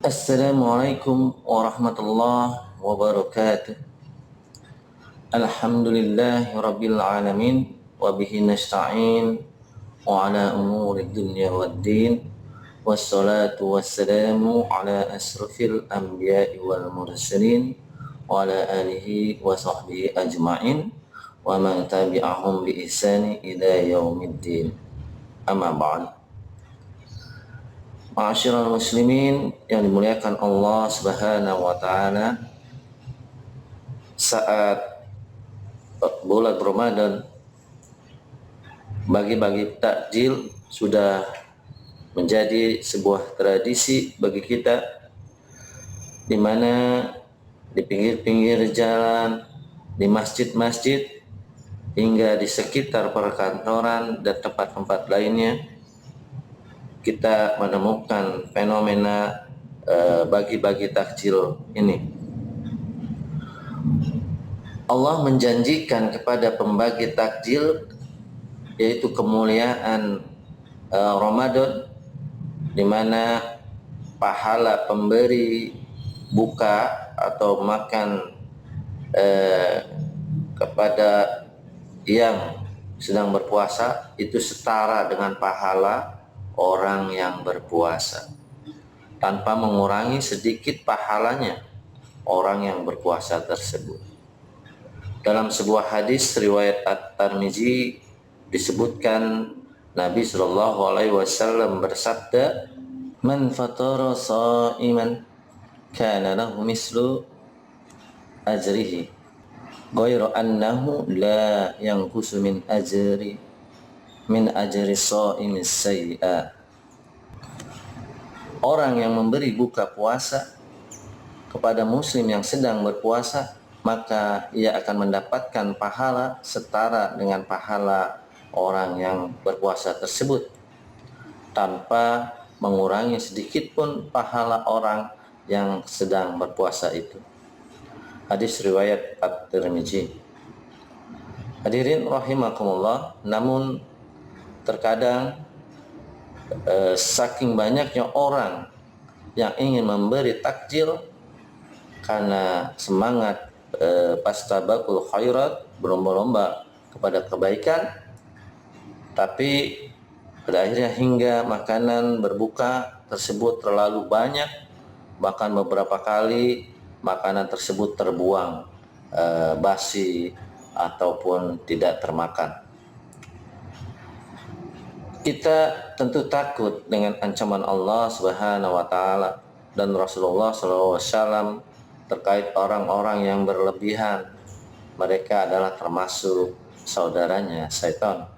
Assalamualaikum warahmatullahi wabarakatuh. Alhamdulillahi rabbil alamin wa bihi nasta'in wa ala umuri dunya waddin wassalatu wassalamu ala asrafil anbiya'i wal mursalin wa ala alihi wa sahbihi ajma'in wa man tabi'ahum bi ihsani ila yaumiddin. Amma ba'd. Ma'asyiral muslimin yang dimuliakan Allah Subhanahu wa taala, saat bulan Ramadan bagi-bagi takjil sudah menjadi sebuah tradisi bagi kita, di mana di pinggir-pinggir jalan, di masjid-masjid, hingga di sekitar perkantoran dan tempat-tempat lainnya kita menemukan fenomena bagi-bagi takjil ini. Allah menjanjikan kepada pembagi takjil yaitu kemuliaan Ramadan, di mana pahala pemberi buka atau makan kepada yang sedang berpuasa itu setara dengan pahala orang yang berpuasa, tanpa mengurangi sedikit pahalanya orang yang berpuasa tersebut. Dalam sebuah hadis riwayat At-Tirmizi disebutkan Nabi Shallallahu Alaihi Wasallam bersabda, "Man fatara sha'iman kana lahu mislu ajrihi, ghairu annahu la yanqusu min ajri sha'imis sayyi'a." Orang yang memberi buka puasa kepada muslim yang sedang berpuasa, maka ia akan mendapatkan pahala setara dengan pahala orang yang berpuasa tersebut, tanpa mengurangi sedikit pun pahala orang yang sedang berpuasa itu. Hadis riwayat At-Tirmizi. Hadirin rahimakumullah, namun terkadang saking banyaknya orang yang ingin memberi takjil karena semangat pastabaqul khairat, berlomba-lomba kepada kebaikan, tapi pada akhirnya hingga makanan berbuka tersebut terlalu banyak, bahkan beberapa kali makanan tersebut terbuang basi ataupun tidak termakan. Kita tentu takut dengan ancaman Allah Subhanahu wa taala dan Rasulullah SAW terkait orang-orang yang berlebihan. Mereka adalah termasuk saudaranya syaitan.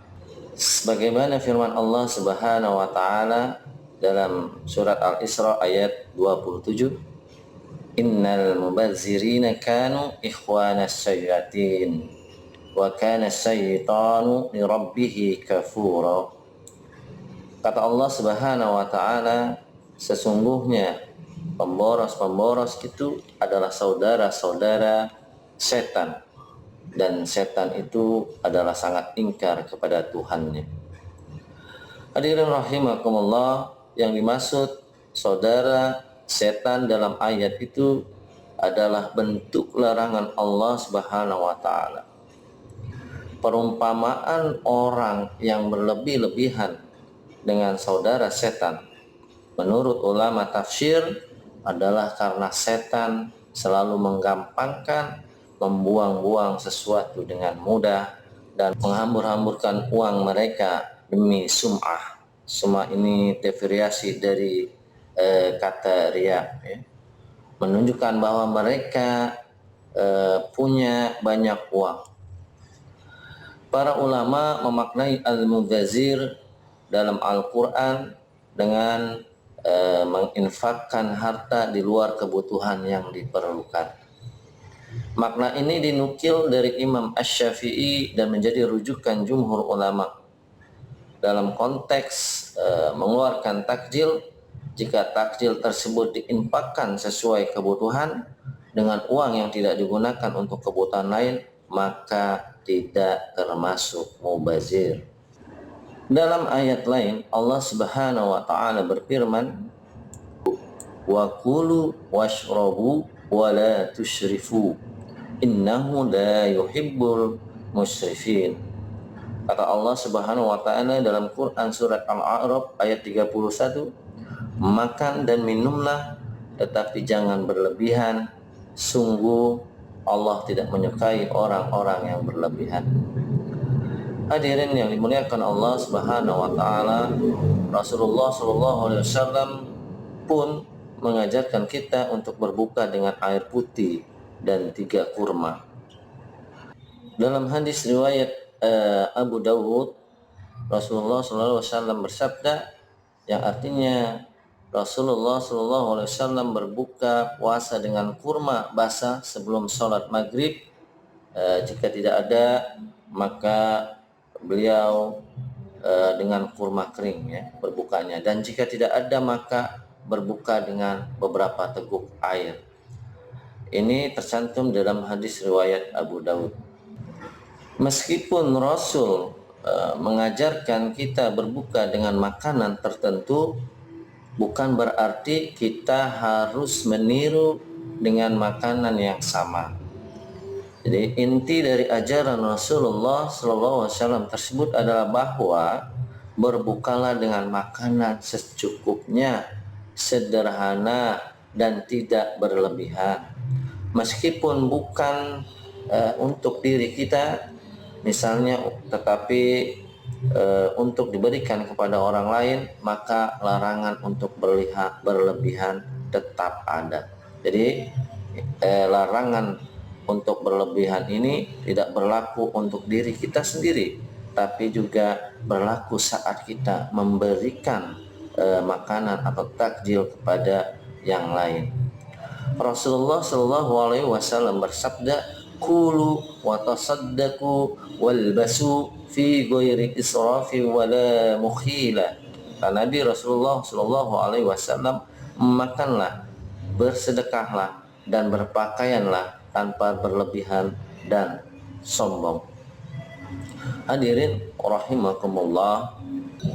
Sebagaimana firman Allah Subhanahu wa taala dalam surat Al-Isra ayat 27, "Innal mubazzirina kanu ikhwanas syayatin wa kana syaitanu li rabbih kafura." Kata Allah Subhanahu wa taala, sesungguhnya pemboros-pemboros itu adalah saudara-saudara setan, dan setan itu adalah sangat ingkar kepada Tuhannya. Hadirin rahimakumullah, yang dimaksud saudara setan dalam ayat itu adalah bentuk larangan Allah Subhanahu wa taala. Perumpamaan orang yang berlebih-lebihan dengan saudara setan menurut ulama tafsir adalah karena setan selalu menggampangkan, membuang-buang sesuatu dengan mudah, dan menghambur-hamburkan uang mereka demi sum'ah. Sum'ah ini devariasi dari kata riya, ya, menunjukkan bahwa mereka punya banyak uang. Para ulama memaknai al-mubazzir dalam Al-Quran dengan menginfakkan harta di luar kebutuhan yang diperlukan. Makna ini dinukil dari Imam Asy-Syafi'i dan menjadi rujukan jumhur ulama dalam konteks mengeluarkan takjil. Jika takjil tersebut diinfakkan sesuai kebutuhan dengan uang yang tidak digunakan untuk kebutuhan lain, maka tidak termasuk mubazir. Dalam ayat lain Allah Subhanahu wa taala berfirman, wa kulu washrabu wa la tusyrifu innahu la yuhibbul musyrifin. Kata Allah Subhanahu wa taala dalam Quran surat Al-A'raf ayat 31, makan dan minumlah tetapi jangan berlebihan, sungguh Allah tidak menyukai orang-orang yang berlebihan. Hadirin yang dimuliakan Allah Subhanahu wa taala, Rasulullah sallallahu alaihi wasallam pun mengajarkan kita untuk berbuka dengan air putih dan 3 kurma. Dalam hadis riwayat Abu Dawud, Rasulullah sallallahu alaihi wasallam bersabda yang artinya Rasulullah sallallahu alaihi wasallam berbuka puasa dengan kurma basah sebelum sholat maghrib. Jika tidak ada maka beliau dengan kurma kering ya berbukanya, dan jika tidak ada maka berbuka dengan beberapa teguk air. Ini tercantum dalam hadis riwayat Abu Daud. Meskipun Rasul mengajarkan kita berbuka dengan makanan tertentu, bukan berarti kita harus meniru dengan makanan yang sama. Jadi inti dari ajaran Rasulullah SAW tersebut adalah bahwa berbukalah dengan makanan secukupnya, sederhana dan tidak berlebihan. Meskipun bukan untuk diri kita misalnya, tetapi untuk diberikan kepada orang lain, maka larangan untuk berlebihan tetap ada. Jadi larangan untuk berlebihan ini tidak berlaku untuk diri kita sendiri, tapi juga berlaku saat kita memberikan makanan atau takjil kepada yang lain. Rasulullah Shallallahu Alaihi Wasallam bersabda, "Kulu wa tasaddaqu walbasu fi ghairi israfi wala mukhila." Nabi Rasulullah Shallallahu Alaihi Wasallam, makanlah, bersedekahlah dan berpakaianlah tanpa berlebihan dan sombong. Hadirin rahimakumullah,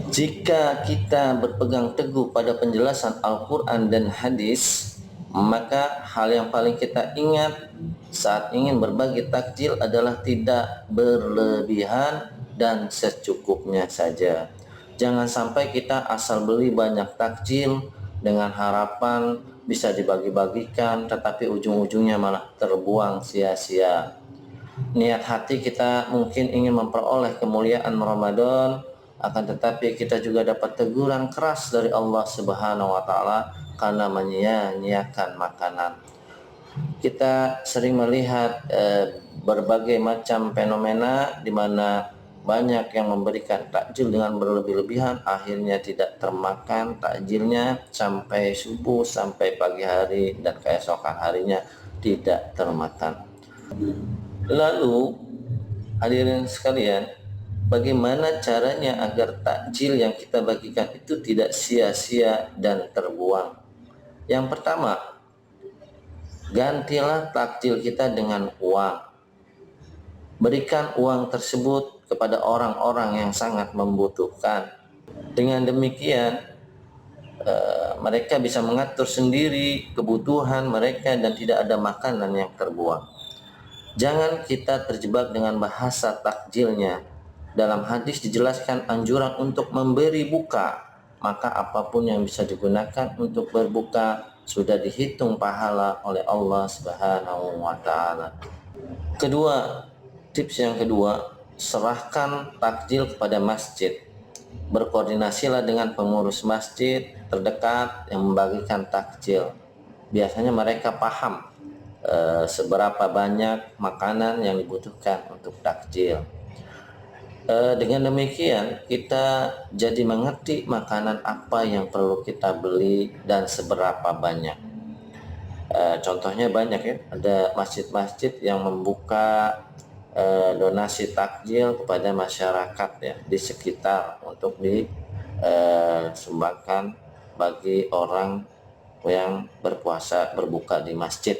jika kita berpegang teguh pada penjelasan Al-Quran dan hadis, maka hal yang paling kita ingat saat ingin berbagi takjil adalah tidak berlebihan dan secukupnya saja. Jangan sampai kita asal beli banyak takjil dengan harapan bisa dibagi-bagikan, tetapi ujung-ujungnya malah terbuang sia-sia. Niat hati kita mungkin ingin memperoleh kemuliaan Ramadan, akan tetapi kita juga dapat teguran keras dari Allah Subhanahu wa taala karena menyia-nyiakan makanan. Kita sering melihat berbagai macam fenomena di mana banyak yang memberikan takjil dengan berlebih-lebihan, akhirnya tidak termakan takjilnya sampai subuh, sampai pagi hari, dan keesokan harinya tidak termakan. Lalu hadirin sekalian, bagaimana caranya agar takjil yang kita bagikan itu tidak sia-sia dan terbuang? Yang pertama, gantilah takjil kita dengan uang. Berikan uang tersebut kepada orang-orang yang sangat membutuhkan. Dengan demikian mereka bisa mengatur sendiri kebutuhan mereka dan tidak ada makanan yang terbuang. Jangan kita terjebak dengan bahasa takjilnya. Dalam hadis dijelaskan anjuran untuk memberi buka, maka apapun yang bisa digunakan untuk berbuka sudah dihitung pahala oleh Allah Subhanahu wa taala. Tips yang kedua, serahkan takjil kepada masjid. Berkoordinasilah dengan pengurus masjid terdekat yang membagikan takjil. Biasanya mereka paham seberapa banyak makanan yang dibutuhkan untuk takjil. Dengan demikian kita jadi mengerti makanan apa yang perlu kita beli dan seberapa banyak. Contohnya banyak ya, ada masjid-masjid yang membuka donasi takjil kepada masyarakat ya di sekitar untuk disumbangkan bagi orang yang berpuasa berbuka di masjid.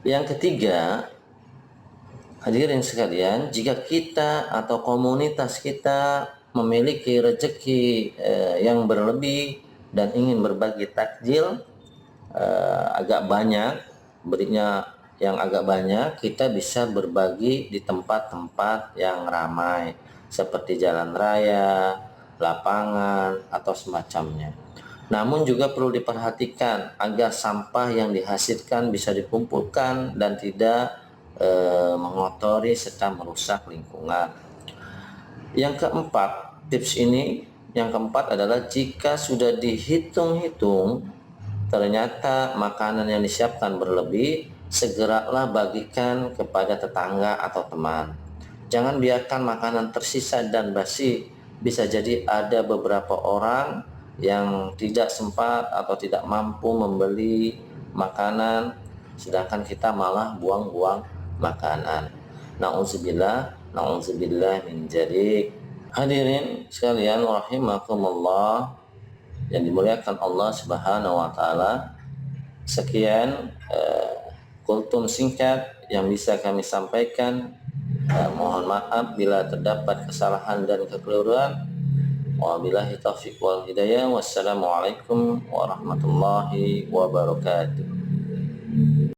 Yang ketiga, hadirin sekalian, jika kita atau komunitas kita memiliki rezeki yang berlebih, dan ingin berbagi takjil agak banyak, berinya yang agak banyak, kita bisa berbagi di tempat-tempat yang ramai seperti jalan raya, lapangan, atau semacamnya. Namun juga perlu diperhatikan agar sampah yang dihasilkan bisa dikumpulkan dan tidak mengotori serta merusak lingkungan. Yang keempat, yang keempat adalah jika sudah dihitung-hitung ternyata makanan yang disiapkan berlebih, segeralah bagikan kepada tetangga atau teman. Jangan biarkan makanan tersisa dan basi. Bisa jadi ada beberapa orang yang tidak sempat atau tidak mampu membeli makanan, sedangkan kita malah buang-buang makanan. Na'udzubillah min dzalik. Hadirin sekalian rahimakumullah yang dimuliakan Allah Subhanahu wa taala. Sekian kultum singkat yang bisa kami sampaikan. Mohon maaf bila terdapat kesalahan dan kekeliruan. Wabillahi taufiq wal hidayah. Wassalamualaikum warahmatullahi wabarakatuh.